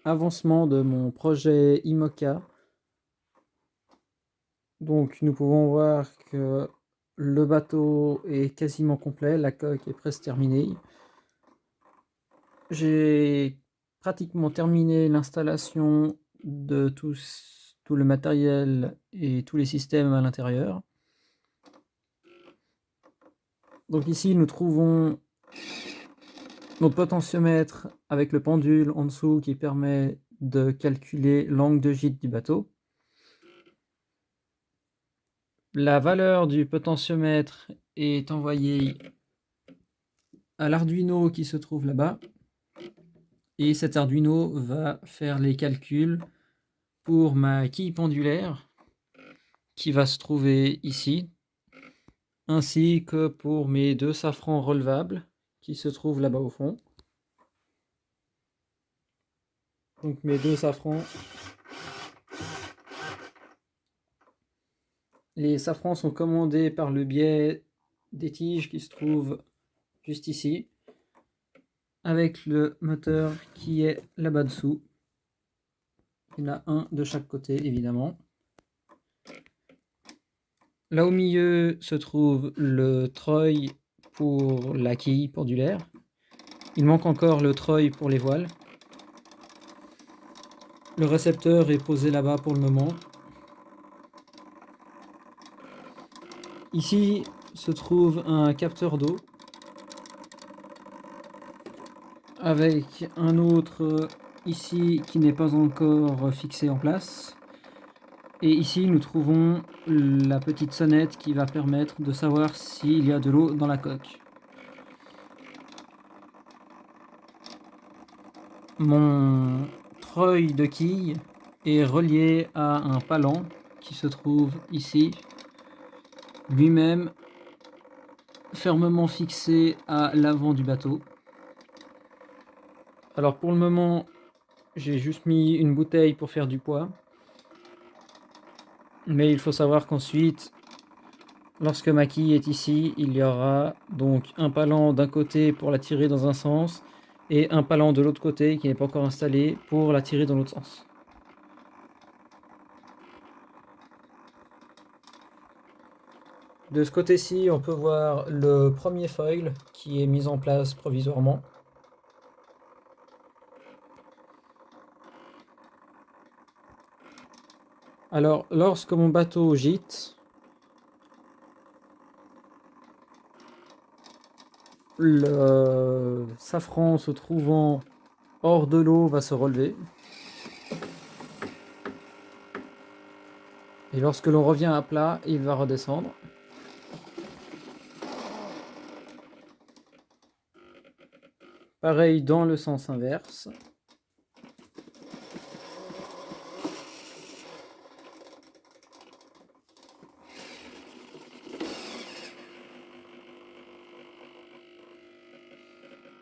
avancement de mon projet IMOCA. Donc nous pouvons voir que le bateau est quasiment complet, la coque est presque terminée. J'ai pratiquement terminé l'installation de tout le matériel et tous les systèmes à l'intérieur. Donc ici nous trouvons notre potentiomètre avec le pendule en dessous qui permet de calculer l'angle de gîte du bateau. La valeur du potentiomètre est envoyée à l'Arduino qui se trouve là-bas. Et cet Arduino va faire les calculs pour ma quille pendulaire qui va se trouver ici, ainsi que pour mes 2 safrans relevables qui se trouvent là-bas au fond. Donc mes 2 safrans. Les safrans sont commandés par le biais des tiges qui se trouvent juste ici, avec le moteur qui est là-bas dessous. Il y en a un de chaque côté évidemment. Là au milieu se trouve le treuil pour la quille pendulaire. Il manque encore le treuil pour les voiles. Le récepteur est posé là-bas pour le moment. Ici se trouve un capteur d'eau avec un autre ici qui n'est pas encore fixé en place. Et ici nous trouvons la petite sonnette qui va permettre de savoir s'il y a de l'eau dans la coque. Mon treuil de quille est relié à un palan qui se trouve ici, lui-même fermement fixé à l'avant du bateau. Alors pour le moment, j'ai juste mis une bouteille pour faire du poids. Mais il faut savoir qu'ensuite, lorsque ma quille est ici, il y aura donc un palan d'un côté pour la tirer dans un sens et un palan de l'autre côté qui n'est pas encore installé pour la tirer dans l'autre sens. De ce côté-ci, on peut voir le premier foil qui est mis en place provisoirement. Alors, lorsque mon bateau gîte, le safran se trouvant hors de l'eau va se relever. Et lorsque l'on revient à plat, il va redescendre. Pareil dans le sens inverse.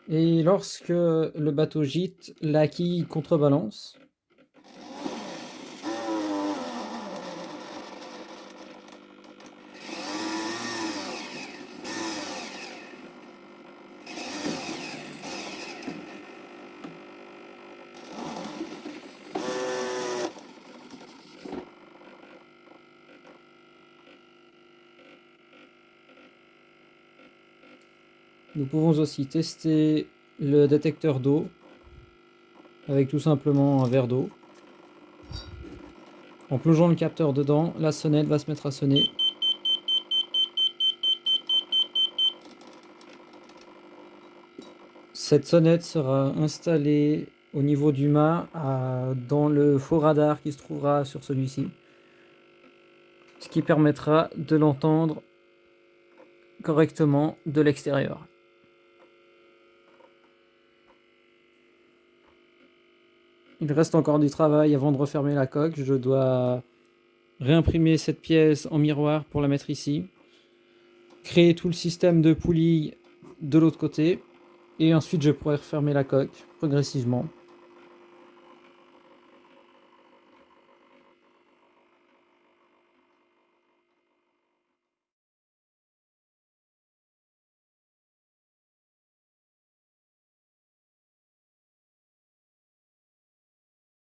Et lorsque le bateau gîte, la quille contrebalance. Nous pouvons aussi tester le détecteur d'eau avec tout simplement un verre d'eau. En plongeant le capteur dedans, la sonnette va se mettre à sonner. Cette sonnette sera installée au niveau du mât dans le faux radar qui se trouvera sur celui-ci, ce qui permettra de l'entendre correctement de l'extérieur. Il reste encore du travail avant de refermer la coque. Je dois réimprimer cette pièce en miroir pour la mettre ici, créer tout le système de poulies de l'autre côté, et ensuite je pourrai refermer la coque progressivement.